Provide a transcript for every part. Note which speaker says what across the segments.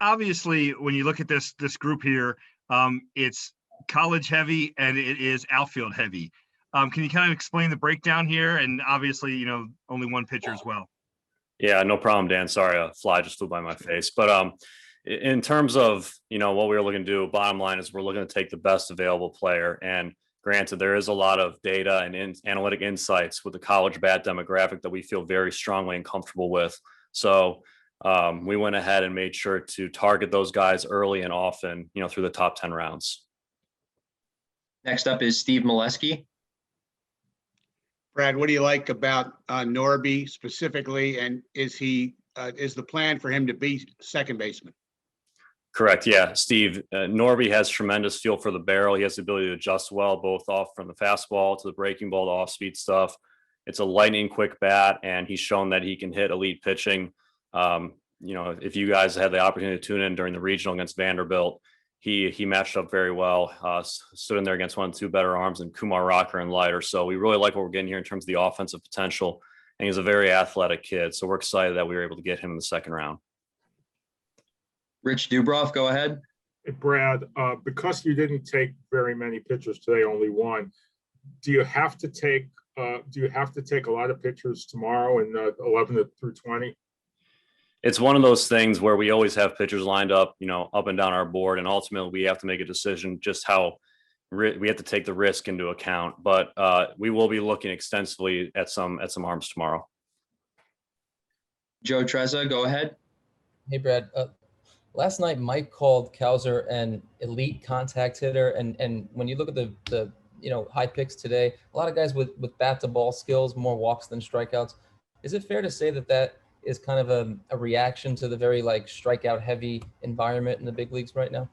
Speaker 1: obviously, when you look at this group here, it's college heavy and it is outfield heavy. Can you kind of explain the breakdown here? And obviously, only one pitcher as well.
Speaker 2: Yeah, no problem, Dan. Sorry, a fly just flew by my face. But in terms of what we were looking to do, bottom line is we're looking to take the best available player. And granted, there is a lot of data and analytic insights with the college bat demographic that we feel very strongly and comfortable with. So we went ahead and made sure to target those guys early and often, through the top 10 rounds.
Speaker 3: Next up is Steve Molesky.
Speaker 4: Brad, what do you like about Norby specifically, and is the plan for him to be second baseman?
Speaker 2: Correct. Yeah, Steve. Norby has tremendous feel for the barrel. He has the ability to adjust well, both off from the fastball to the breaking ball to off-speed stuff. It's a lightning quick bat, and he's shown that he can hit elite pitching. If you guys had the opportunity to tune in during the regional against Vanderbilt, he matched up very well, stood in there against one of the two better arms and Kumar Rocker and Leiter. So we really like what we're getting here in terms of the offensive potential. And he's a very athletic kid. So we're excited that we were able to get him in the second round.
Speaker 3: Rich Dubroff, go ahead.
Speaker 5: Hey, Brad, because you didn't take very many pitchers today, only one, do you have to take a lot of pitchers tomorrow in 11 through 20?
Speaker 2: It's one of those things where we always have pitchers lined up, up and down our board. And ultimately we have to make a decision just how we have to take the risk into account. But we will be looking extensively at some arms tomorrow.
Speaker 3: Joe Trezza, go ahead.
Speaker 6: Hey, Brad. Last night, Mike called Cowser an elite contact hitter. And when you look at the high picks today, a lot of guys with bat to ball skills, more walks than strikeouts. Is it fair to say that is kind of a reaction to the very strikeout heavy environment in the big leagues right now?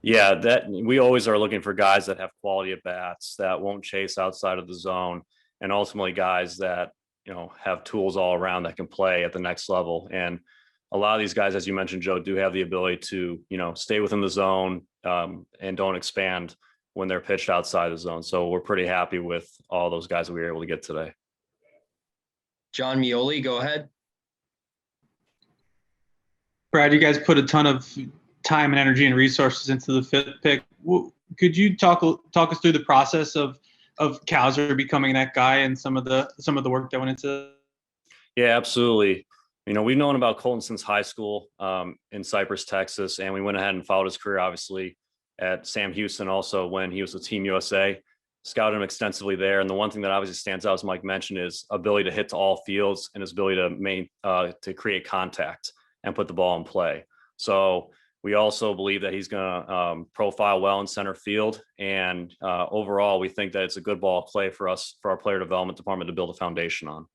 Speaker 2: Yeah, that we always are looking for guys that have quality at bats, that won't chase outside of the zone, and ultimately guys that, have tools all around that can play at the next level. And a lot of these guys, as you mentioned, Joe, do have the ability to, stay within the zone and don't expand when they're pitched outside the zone. So we're pretty happy with all those guys that we were able to get today.
Speaker 3: John Mioli, go ahead.
Speaker 7: Brad, you guys put a ton of time and energy and resources into the fifth pick. Could you talk us through the process of Cowser becoming that guy and some of the work that went into?
Speaker 2: Yeah, absolutely. We've known about Colton since high school in Cypress, Texas, and we went ahead and followed his career, obviously, at Sam Houston also when he was with Team USA. Scouted him extensively there. And the one thing that obviously stands out, as Mike mentioned, is ability to hit to all fields and his ability to create contact and put the ball in play. So we also believe that he's going to profile well in center field. And overall, we think that it's a good ball play for us, for our player development department, to build a foundation on.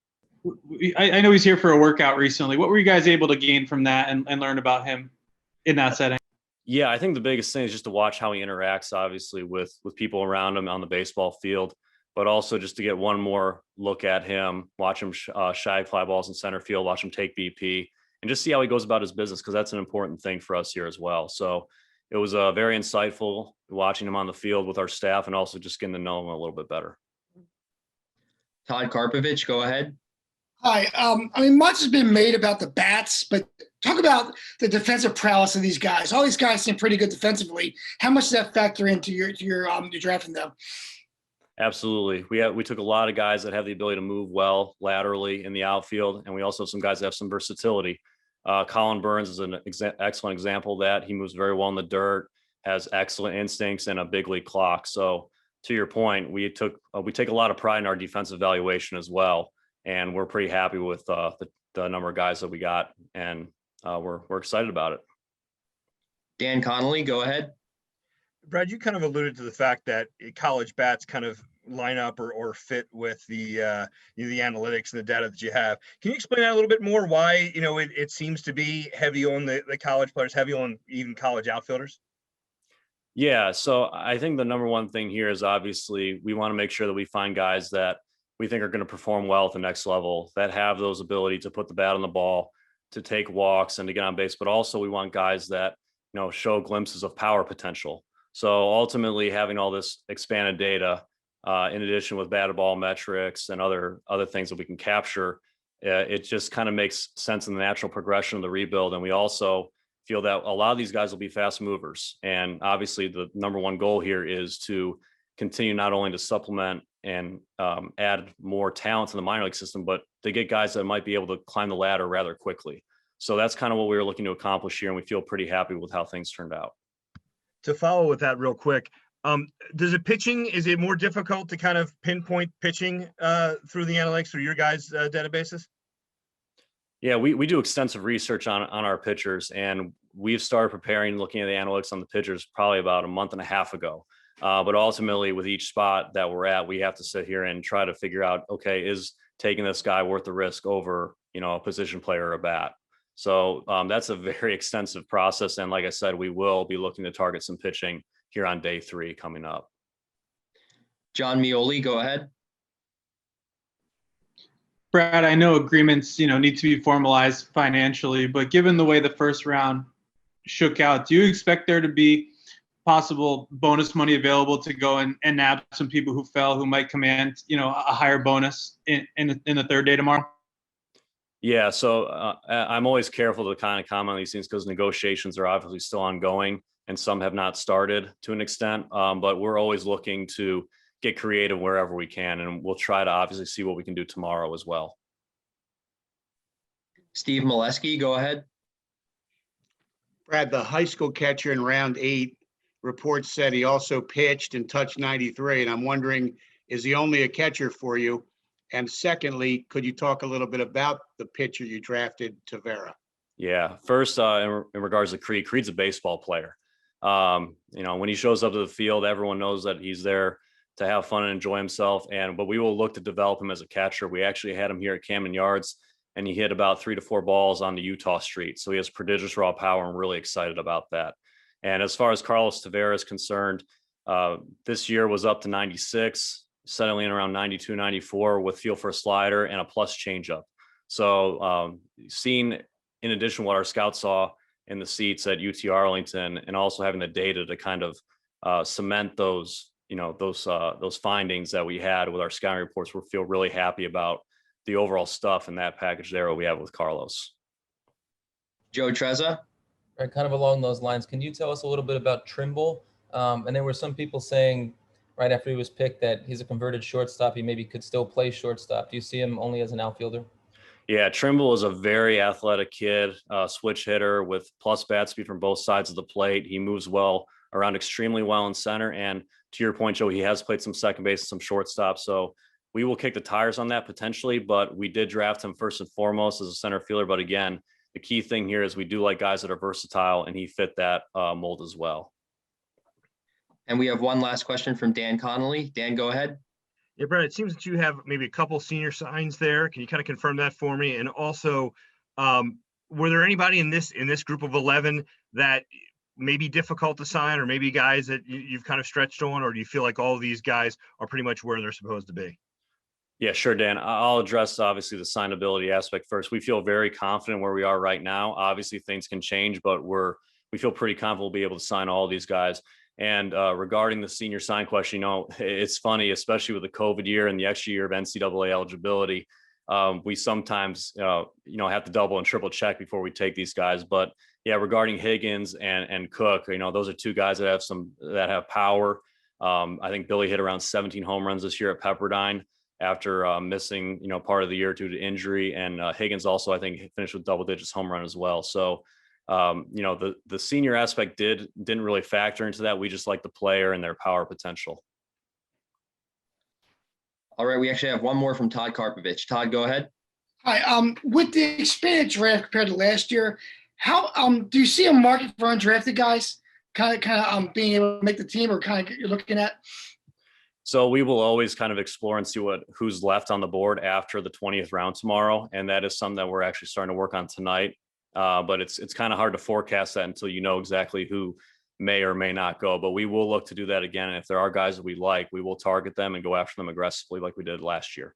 Speaker 7: I know he's here for a workout recently. What were you guys able to gain from that and learn about him in that setting? Yeah,
Speaker 2: I think the biggest thing is just to watch how he interacts, obviously, with people around him on the baseball field, but also just to get one more look at him, watch him shag fly balls in center field, watch him take BP, and just see how he goes about his business, because that's an important thing for us here as well. So it was very insightful watching him on the field with our staff and also just getting to know him a little bit better.
Speaker 3: Todd Karpovich, go ahead.
Speaker 8: Hi. Much has been made about the bats, but talk about the defensive prowess of these guys. All these guys seem pretty good defensively. How much does that factor into your drafting them?
Speaker 2: Absolutely. We took a lot of guys that have the ability to move well laterally in the outfield, and we also have some guys that have some versatility. Colin Burns is an excellent example of that. He moves very well in the dirt, has excellent instincts, and a big league clock. So to your point, we take a lot of pride in our defensive evaluation as well. And we're pretty happy with the number of guys that we got, and we're excited about it.
Speaker 3: Dan Connolly, go ahead.
Speaker 1: Brad, you kind of alluded to the fact that college bats kind of line up or fit with the analytics and the data that you have. Can you explain that a little bit more? Why it seems to be heavy on the college players, heavy on even college outfielders?
Speaker 2: Yeah, so I think the number one thing here is obviously we want to make sure that we find guys that we think are going to perform well at the next level, that have those ability to put the bat on the ball, to take walks and to get on base. But also we want guys that, show glimpses of power potential. So ultimately having all this expanded data, in addition with bat to ball metrics and other things that we can capture, it just kind of makes sense in the natural progression of the rebuild. And we also feel that a lot of these guys will be fast movers. And obviously the number one goal here is to continue not only to supplement and add more talent to the minor league system, but to get guys that might be able to climb the ladder rather quickly. So that's kind of what we were looking to accomplish here. And we feel pretty happy with how things turned out.
Speaker 1: To follow with that real quick, is it more difficult to kind of pinpoint pitching through the analytics through your guys' databases? Yeah,
Speaker 2: we do extensive research on our pitchers, and we've started preparing, looking at the analytics on the pitchers probably about a month and a half ago. But ultimately, with each spot that we're at, we have to sit here and try to figure out, okay, is taking this guy worth the risk over, a position player or a bat? So that's a very extensive process. And like I said, we will be looking to target some pitching here on day 3 coming up.
Speaker 3: John Mioli, go ahead.
Speaker 7: Brad, I know agreements, need to be formalized financially, but given the way the first round shook out, do you expect there to be possible bonus money available to go and nab some people who fell, who might command, a higher bonus in the third day tomorrow?
Speaker 2: Yeah, so I'm always careful to kind of comment on these things because negotiations are obviously still ongoing and some have not started to an extent, but we're always looking to get creative wherever we can, and we'll try to obviously see what we can do tomorrow as well.
Speaker 3: Steve Molesky, go ahead.
Speaker 4: Brad, the high school catcher in round 8 reports said he also pitched and touched 93, and I'm wondering, is he only a catcher for you? And secondly, could you talk a little bit about the pitcher you drafted, Tavera?
Speaker 2: Yeah, first, in regards to Creed's a baseball player. When he shows up to the field, everyone knows that he's there to have fun and enjoy himself. But we will look to develop him as a catcher. We actually had him here at Camden Yards, and he hit about 3 to 4 balls on the Utah street. So he has prodigious raw power. I'm really excited about that. And as far as Carlos Tavera is concerned, this year was up to 96. Settling around 92, 94 with feel for a slider and a plus changeup. So seeing, in addition, what our scouts saw in the seats at UT Arlington, and also having the data to kind of cement those findings that we had with our scouting reports, we feel really happy about the overall stuff in that package there we have with Carlos.
Speaker 3: Joe Trezza.
Speaker 6: Right, kind of along those lines, can you tell us a little bit about Trimble? And there were some people saying right after he was picked that he's a converted shortstop. He maybe could still play shortstop. Do you see him only as an outfielder?
Speaker 2: Yeah, Trimble is a very athletic kid, switch hitter with plus bat speed from both sides of the plate. He moves well around, extremely well in center. And to your point, Joe, he has played some second base and some shortstop. So we will kick the tires on that potentially, but we did draft him first and foremost as a center fielder. But again, the key thing here is we do like guys that are versatile, and he fit that mold as well.
Speaker 3: And we have one last question from Dan Connolly. Dan, go ahead.
Speaker 1: Yeah, Brad, it seems that you have maybe a couple senior signs there. Can you kind of confirm that for me? And also, were there anybody in this group of 11 that may be difficult to sign, or maybe guys that you've kind of stretched on, or do you feel like all of these guys are pretty much where they're supposed to be?
Speaker 2: Yeah, sure, Dan. I'll address obviously the signability aspect first. We feel very confident where we are right now. Obviously, things can change, but we feel pretty confident we'll be able to sign all of these guys. And regarding the senior sign question, it's funny, especially with the COVID year and the extra year of NCAA eligibility. We sometimes, have to double and triple check before we take these guys. But yeah, regarding Higgins and Cook, those are two guys that have power. I think Billy hit around 17 home runs this year at Pepperdine after missing, part of the year due to injury. And Higgins also, I think, finished with double digits home run as well. So, the senior aspect didn't really factor into that. We just like the player and their power potential.
Speaker 3: All right, we actually have one more from Todd Karpovich. Todd, go ahead.
Speaker 8: Hi. With the expanded draft compared to last year, how do you see a market for undrafted guys kind of being able to make the team, or kind of you're looking at?
Speaker 2: So we will always kind of explore and see who's left on the board after the 20th round tomorrow, and that is something that we're actually starting to work on tonight. But it's kind of hard to forecast that until you know exactly who may or may not go. But we will look to do that again. And if there are guys that we like, we will target them and go after them aggressively like we did last year.